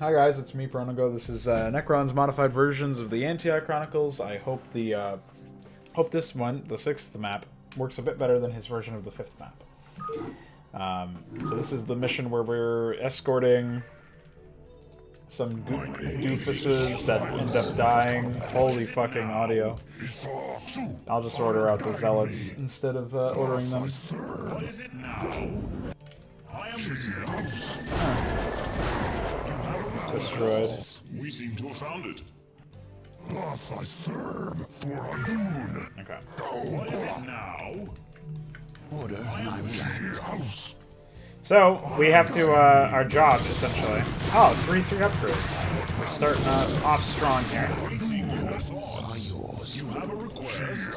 Hi guys, it's me, Pronago. This is Nekron's modified versions of the Antioch Chronicles. I hope hope this one, the 6th map, works a bit better than his version of the 5th map. So this is the mission where we're escorting some doofuses that end up dying. Holy fucking audio. I'll just order out the zealots instead of ordering them. What is it now? I am listening. Destroyed. We seem to have found it. Thus I serve for Hadun. Okay. What is it now? Order I will act. So, we have to, our job, essentially. Oh, 3-3 upgrades. We're starting off strong here. Waiting your thoughts. You have a request?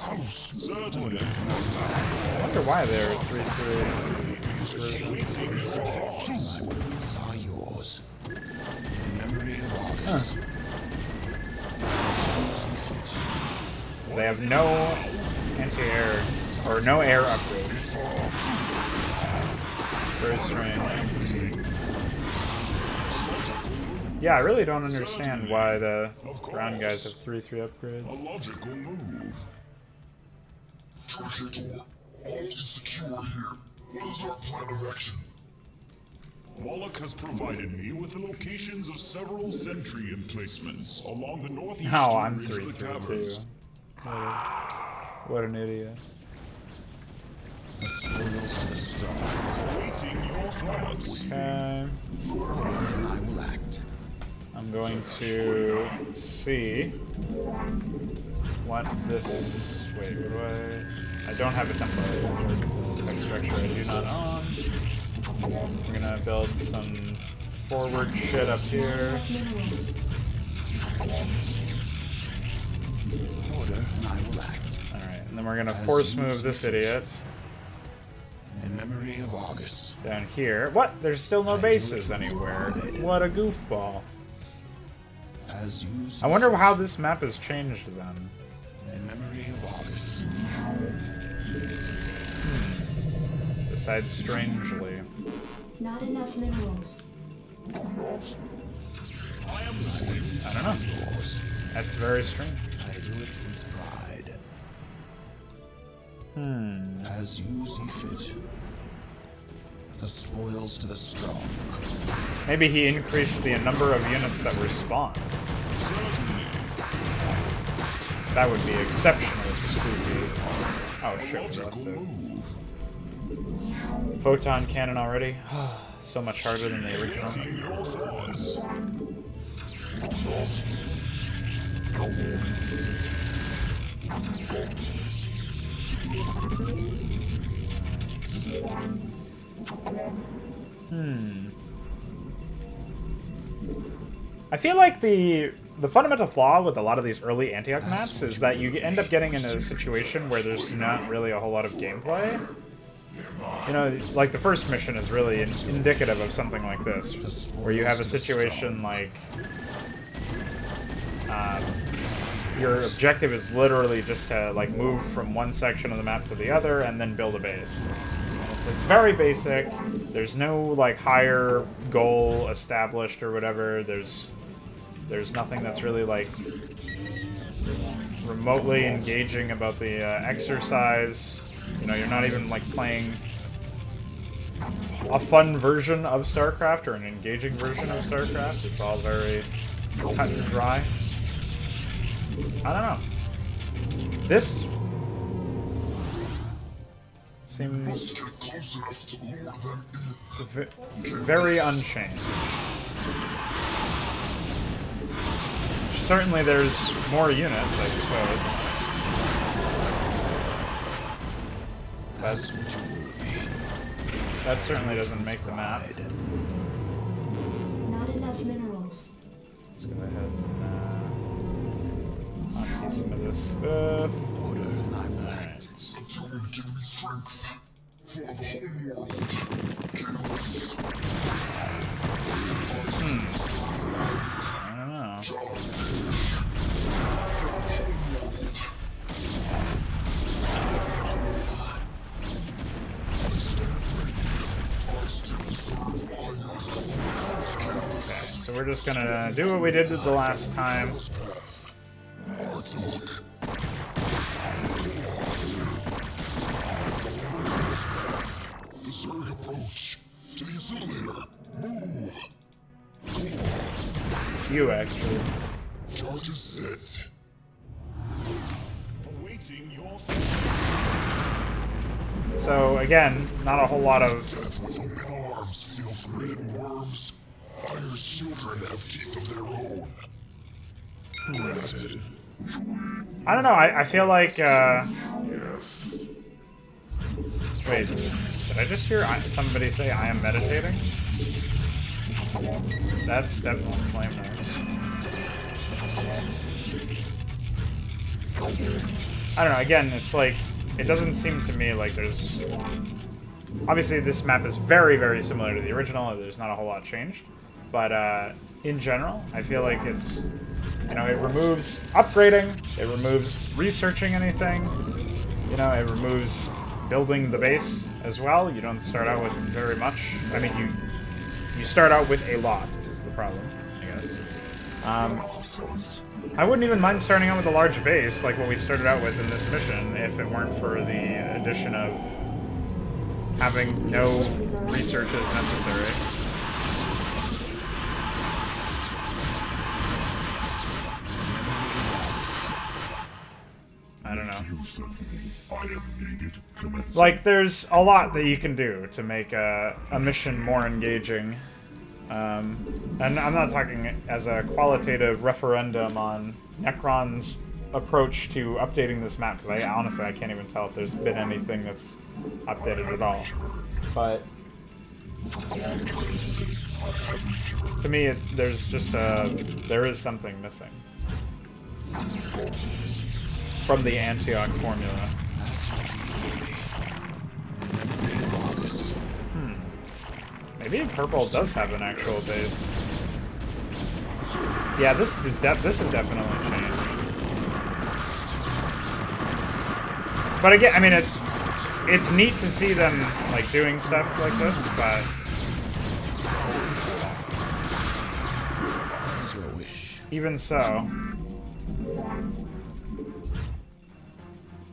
Certainly. I wonder why they're 3-3. Waiting your thoughts. Are yours. Memory of August. They have no anti-air, or no air upgrades. Very strange. Yeah, I really don't understand why the ground guys have 3-3 upgrades. A logical move. Torquator, all is secure here. What is our plan of action? Wallach has provided me with the locations of several sentry emplacements along the northeastern Oh, I'm ridge of the 3-3 caverns. too. What an idiot. The spoils to the strong. Waiting your thoughts. Okay. I will act. I'm going to see what this... Wait, what do I don't have a template. Text structure I do not own. We're gonna build some forward shit up here. Order I will act. Alright, and then we're gonna force move this idiot In memory of August. down here. What? There's still no bases anywhere. What a goofball. As you I wonder how this map has changed then. in memory of August. Besides strangely. Not enough minerals. I am listening. I don't know. That's very strange. I do it with pride. As you see fit. The spoils to the strong. Maybe he increased the number of units that respawn. Certainly. That would be exceptionally spooky. Oh shit, we lost Logical it. move. Photon cannon already? So much harder than the original. Waiting your thoughts. I feel like the fundamental flaw with a lot of these early Antioch maps is that you end up getting in a situation where there's not really a whole lot of gameplay. You know, like the first mission is really indicative of something like this, where you have a situation like your objective is literally just to like move from one section of the map to the other and then build a base. And it's like very basic. There's no like higher goal established or whatever. There's nothing that's really like remotely engaging about the exercise. You know, you're not even like playing a fun version of StarCraft or an engaging version of StarCraft. It's all very cut and dry. I don't know. This seems Get close enough to lure them in. very unchanged. Certainly there's more units, I suppose. That certainly doesn't make the map. Not enough minerals. Let's go ahead and hotkey some of this stuff. Order and I will act. Until you give me strength for the whole world. Chaos. I don't know. Stand ready. I still serve my Okay, so we're just gonna do what we did the last time. The Zerg approach to the assimilator. Move. You actually. Charges set. Awaiting your So again, not a whole lot of. Death with open arms, filth-ridden worms. Fire's children have teeth of their own. I don't know. I feel like. Wait, did I just hear somebody say I am meditating? That's definitely flame noise. I don't know. Again, it's like it doesn't seem to me like there's. Obviously, this map is very, very similar to the original. There's not a whole lot changed, but in general, I feel like it's. You know, it removes upgrading. It removes researching anything. You know, it removes building the base as well. You don't start out with very much. I mean, you start out with a lot is the problem, I guess. I wouldn't even mind starting out with a large base like what we started out with in this mission if it weren't for the addition of having no research as necessary. I don't know. Like, there's a lot that you can do to make a mission more engaging. And I'm not talking as a qualitative referendum on Nekron's approach to updating this map, because honestly I can't even tell if there's been anything that's updated at all. But to me, there's just there is something missing from the Antioch formula. Maybe purple does have an actual base. Yeah, this is definitely changed. But again, I mean, it's neat to see them like doing stuff like this, but even so,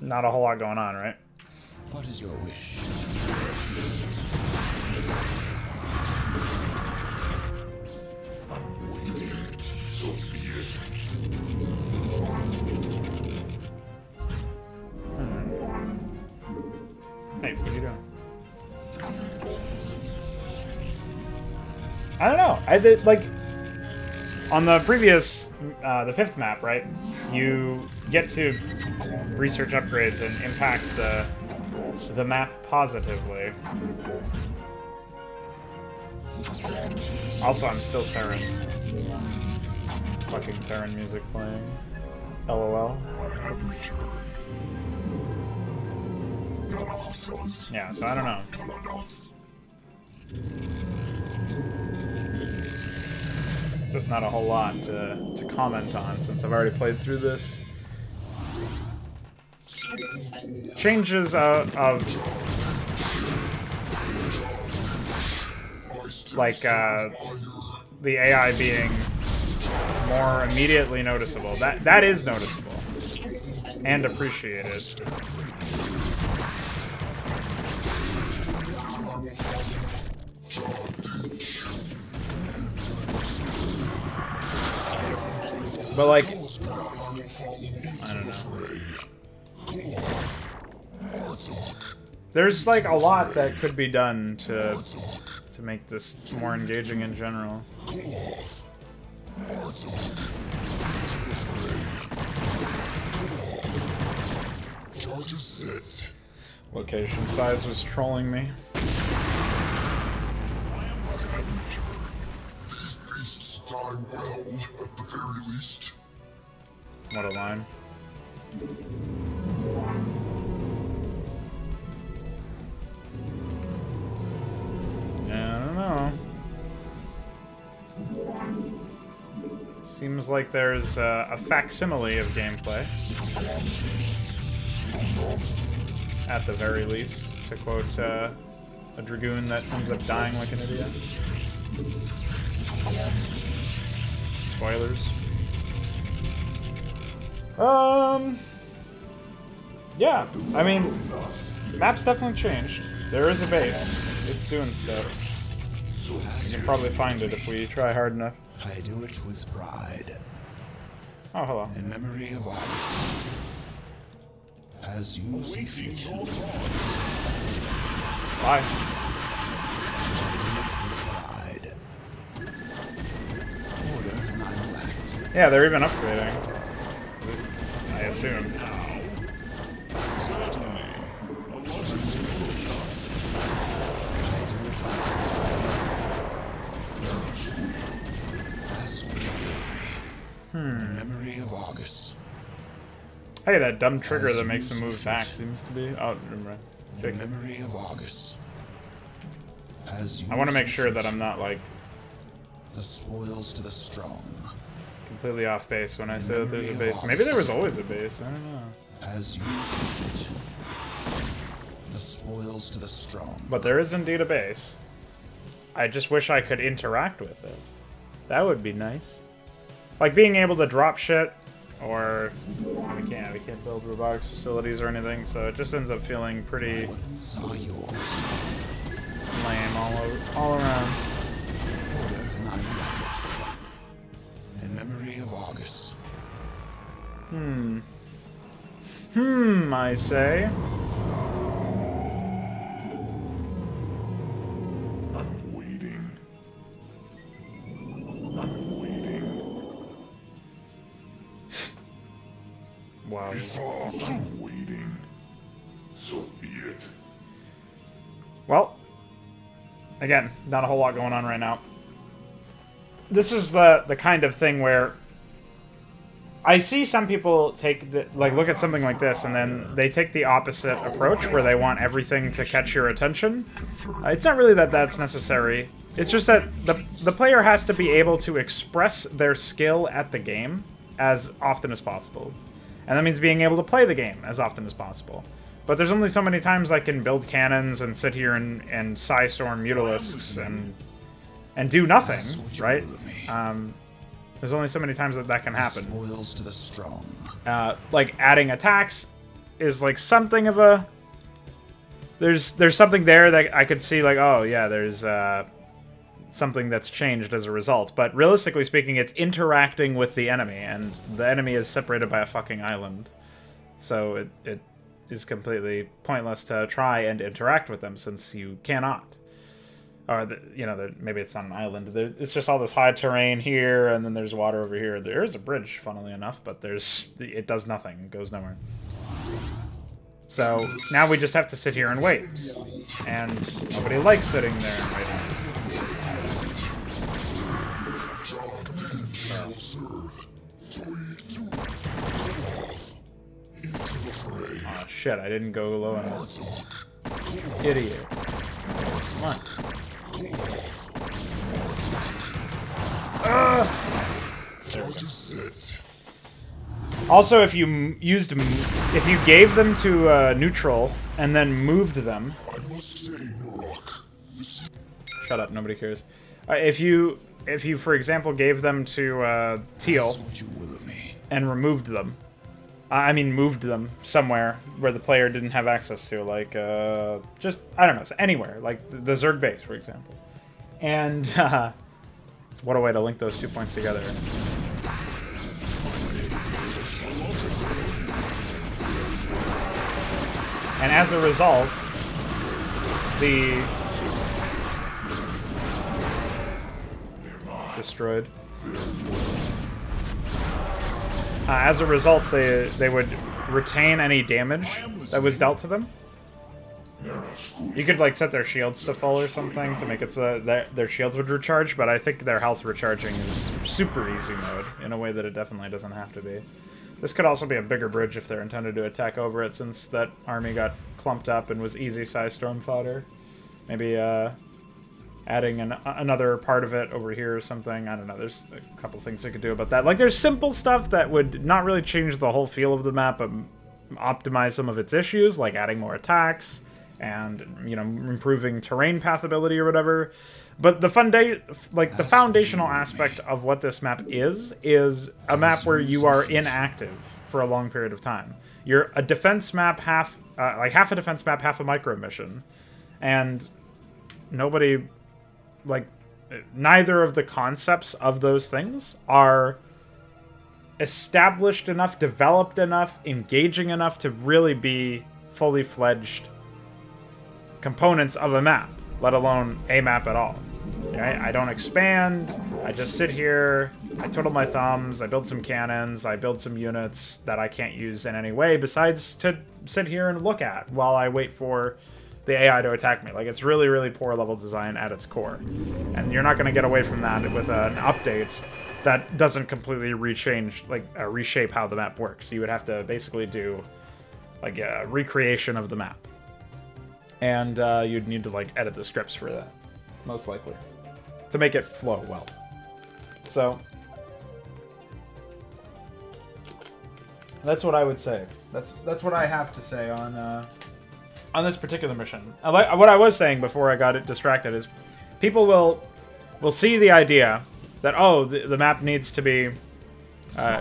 not a whole lot going on, right? What is your wish? Hey, what are you doing? I don't know. I did like on the previous, the 5th map, right? You get to research upgrades and impact the map positively. Also, I'm still Terran. Fucking Terran music playing. LOL. Yeah, so I don't know. Just not a whole lot to comment on since I've already played through this. Changes of like the AI being more immediately noticeable. That is noticeable and appreciated. But like, I don't know. There's like a lot that could be done to make this more engaging in general. Location size was trolling me. These beasts die well, at the very least. What a line. Yeah, I don't know. Seems like there's a facsimile of gameplay. At the very least, to quote a Dragoon that ends up dying like an idiot. spoilers. Yeah, I mean, map's definitely changed. There is a base. It's doing stuff. We can probably find it if we try hard enough. I do it with pride. Oh, hello. In memory of August. As you see fit. Bye. I do it with pride. Order not lacked. Yeah, they're even upgrading. At least, I assume. Certainly. A lover's closure. I do it with pride. Ask what you will. In memory of August. Hey, that dumb trigger that makes him move back seems to be... Oh, never mind. In memory of August. As you I want to make see sure that fit. I'm not, like, The spoils to the strong. completely off base when I say that there's a base. Maybe there was always a base. I don't know. As you see fit. The spoils to the strong. But there is indeed a base. I just wish I could interact with it. That would be nice. Like being able to drop shit, or we can't build robotics facilities or anything, so it just ends up feeling pretty Saw yours. lame all around. Order not lacked. In memory of August. I say. I'm waiting. I'm waiting. Wow. I'm waiting. So be it. Well, again, not a whole lot going on right now. This is the kind of thing where I see some people take look at something like this and then they take the opposite approach where they want everything to catch your attention. It's not really that that's necessary. It's just that the player has to be able to express their skill at the game as often as possible. And that means being able to play the game as often as possible. But there's only so many times I can build cannons and sit here and Psystorm Mutalisks and do nothing, right? There's only so many times that can happen. Spoils to the strong. Like adding attacks is like something of a... There's something there that I could see like, oh yeah, there's something that's changed as a result. But realistically speaking, it's interacting with the enemy, and the enemy is separated by a fucking island. So it is completely pointless to try and interact with them since you cannot. Or, maybe it's not an island. It's just all this high terrain here, and then there's water over here. There is a bridge, funnily enough, but it does nothing. It goes nowhere. So, now we just have to sit here and wait. And nobody likes sitting there and waiting. Oh shit, I didn't go low enough. Idiot. Come on. Also, if you gave them to neutral and then moved them. Shut up, nobody cares. If you, for example, gave them to teal and removed them. I mean, moved them somewhere where the player didn't have access to, like, just, I don't know, anywhere, like the Zerg base, for example. And, what a way to link those 2 points together. And as a result, destroyed. As a result, they would retain any damage that was dealt to them. You could like set their shields to full or something to make it so that their shields would recharge, but I think their health recharging is super easy mode in a way that it definitely doesn't have to be. This could also be a bigger bridge if they're intended to attack over it, since that army got clumped up and was easy Psystorm fodder. Maybe adding another part of it over here or something. I don't know, there's a couple things they could do about that. Like, there's simple stuff that would not really change the whole feel of the map, but optimize some of its issues, like adding more attacks, and, you know, improving terrain pathability or whatever. But the foundational aspect of what this map is a map where you are inactive for a long period of time. You're a defense map, half a defense map, half a micro mission, and nobody, like, neither of the concepts of those things are established enough, developed enough, engaging enough to really be fully fledged components of a map, let alone a map at all. Right? I don't expand, I just sit here, I twiddle my thumbs, I build some cannons, I build some units that I can't use in any way besides to sit here and look at while I wait for the AI to attack me. Like, it's really, really poor level design at its core. And you're not going to get away from that with an update that doesn't completely reshape how the map works. You would have to basically do, like, a recreation of the map. And you'd need to, like, edit the scripts for that, most likely, to make it flow well. So that's what I would say. That's what I have to say on this particular mission. What I was saying before I got distracted is people will see the idea that, oh, the map needs to be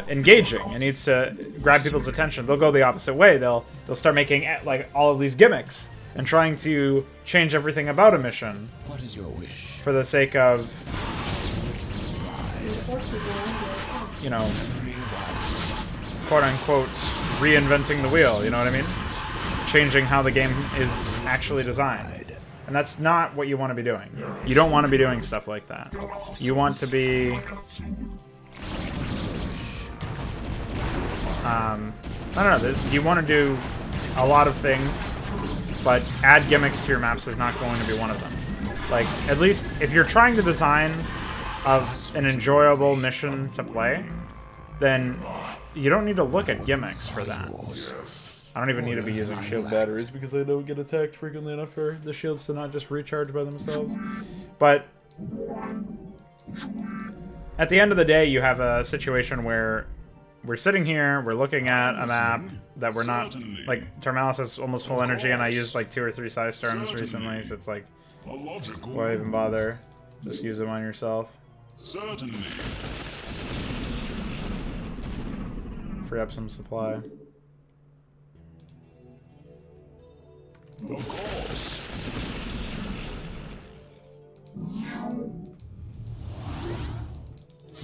engaging. It needs to grab people's attention. They'll go the opposite way. They'll start making, like, all of these gimmicks and trying to change everything about a mission. What is your wish? For the sake of, Your forces are under attack. you know, quote-unquote reinventing the wheel, you know what I mean? Changing how the game is actually designed. And that's not what you want to be doing. You don't want to be doing stuff like that. You want to be... I don't know, you want to do a lot of things, but add gimmicks to your maps is not going to be one of them. Like, at least if you're trying to design an enjoyable mission to play, then you don't need to look at gimmicks for that. I don't even need to be using shield batteries because I don't get attacked frequently enough for the shields to not just recharge by themselves. But at the end of the day, you have a situation where we're sitting here, we're looking at a map that we're not, like, Termalis has almost full energy, and I used like 2 or 3 size storms recently, so it's like, why even bother? Just use them on yourself. Certainly. Free up some supply. Of course.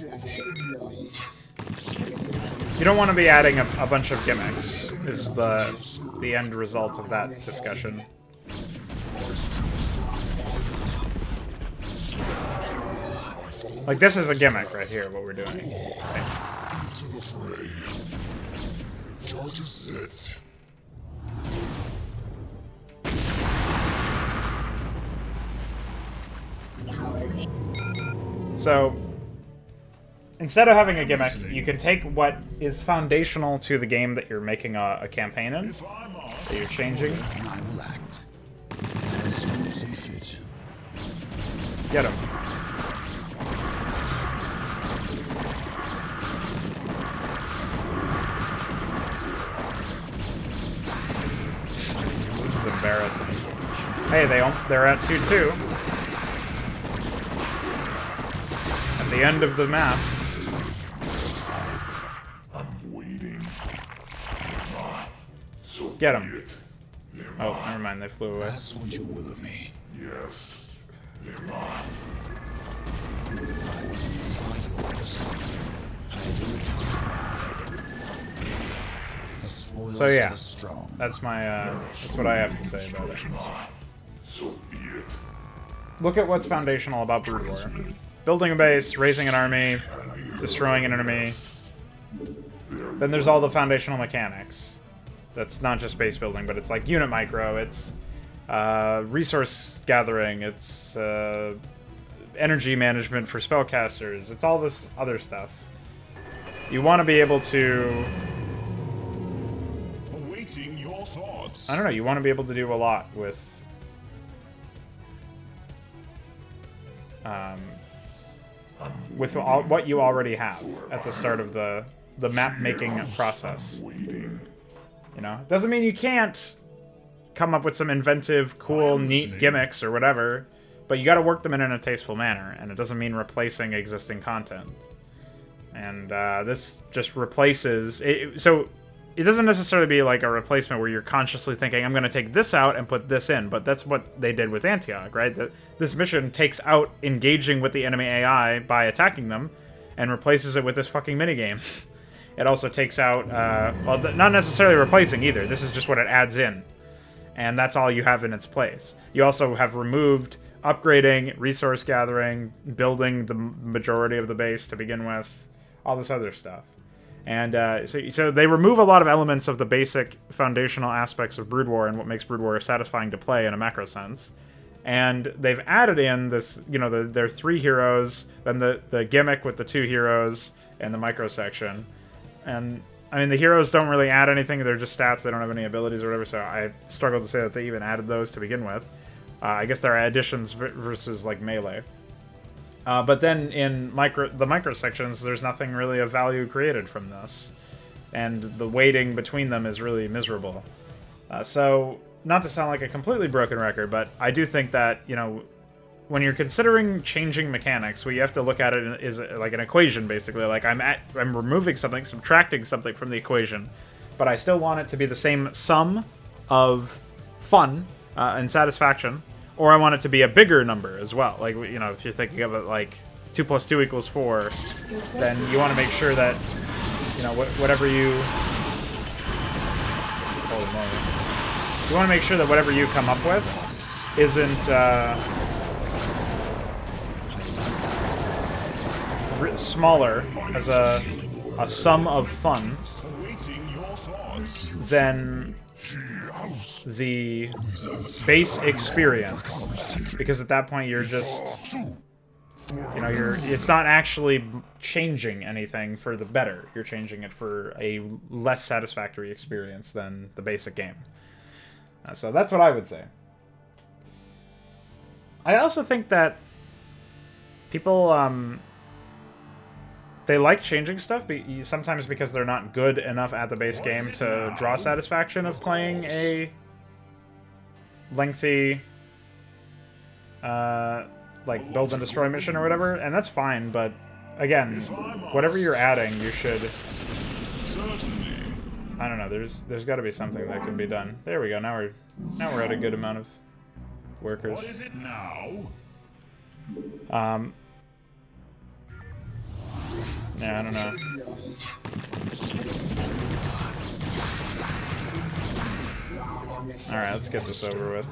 For the whole world. You don't want to be adding a bunch of gimmicks, is the end result of that discussion. Like, this is a gimmick right here, what we're doing. To the fray. Charges set. So, instead of having a gimmick, you can take what is foundational to the game that you're making a campaign in, that you're changing. And I will act as soon as you see fit. Get him. This is embarrassing. Hey, they're at 2-2. At the end of the map. I'm waiting. So Get him. be it. Oh, never mind, they flew away. Ask what you will of me. Yes. Lema. It's all yours. I do it with pride. The spoils So, yeah. to the strong. That's my, that's what I have to say about it. So be it. Look at what's foundational about Brood War. Building a base, raising an army, destroying an enemy. Then there's all the foundational mechanics. That's not just base building, but it's like unit micro, it's resource gathering, it's energy management for spellcasters, it's all this other stuff. You want to be able to... Awaiting your thoughts. I don't know, you want to be able to do a lot with... what you already have at the start of the map making process. You know, it doesn't mean you can't come up with some inventive, cool, neat gimmicks or whatever, but you got to work them in a tasteful manner, and it doesn't mean replacing existing content. And this just replaces it. So it doesn't necessarily be like a replacement where you're consciously thinking, I'm going to take this out and put this in, but that's what they did with Antioch, right? This mission takes out engaging with the enemy AI by attacking them and replaces it with this fucking minigame. It also takes out, well, not necessarily replacing either. This is just what it adds in. And that's all you have in its place. You also have removed upgrading, resource gathering, building the majority of the base to begin with, all this other stuff. And so they remove a lot of elements of the basic foundational aspects of Brood War and what makes Brood War satisfying to play in a macro sense. And they've added in this, you know, their 3 heroes, then the gimmick with the 2 heroes, and the micro section. And, I mean, the heroes don't really add anything. They're just stats. They don't have any abilities or whatever, so I struggle to say that they even added those to begin with. I guess there are additions versus, like, melee. But then in the micro sections, there's nothing really of value created from this. And the weighting between them is really miserable. So, not to sound like a completely broken record, but I do think that, you know, when you're considering changing mechanics, what you have to look at it is like an equation, basically. Like, I'm removing something, subtracting something from the equation, but I still want it to be the same sum of fun and satisfaction, or I want it to be a bigger number as well. Like, you know, if you're thinking of it like 2 + 2 = 4, then you want to make sure that, you know, whatever you... Holy moly. You want to make sure that whatever you come up with isn't... smaller as a sum of fun than the base experience, because at that point you're just, you know, it's not actually changing anything for the better. You're changing it for a less satisfactory experience than the basic game. So that's what I would say. I also think that people they like changing stuff, sometimes because they're not good enough at the base game to draw satisfaction of playing a lengthy, like, build and destroy mission or whatever, and that's fine, but, again, whatever you're adding, you should... I don't know, there's got to be something that can be done. There we go, now we're at a good amount of workers. What is it now? Yeah, I don't know. Alright, let's get this over with.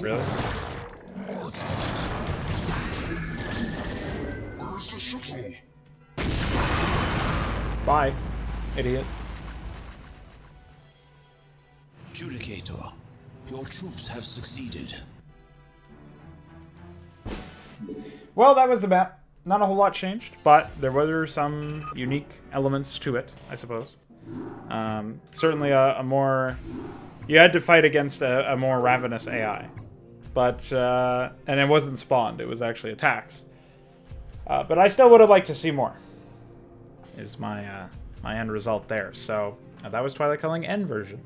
Really? Bye, idiot. Judicator, your troops have succeeded. Well, that was the map. Not a whole lot changed, but there were some unique elements to it, I suppose. Certainly a more... You had to fight against a more ravenous AI. But, and it wasn't spawned, it was actually attacks. But I still would have liked to see more, is my, my end result there. So, that was Twilight Culling End version.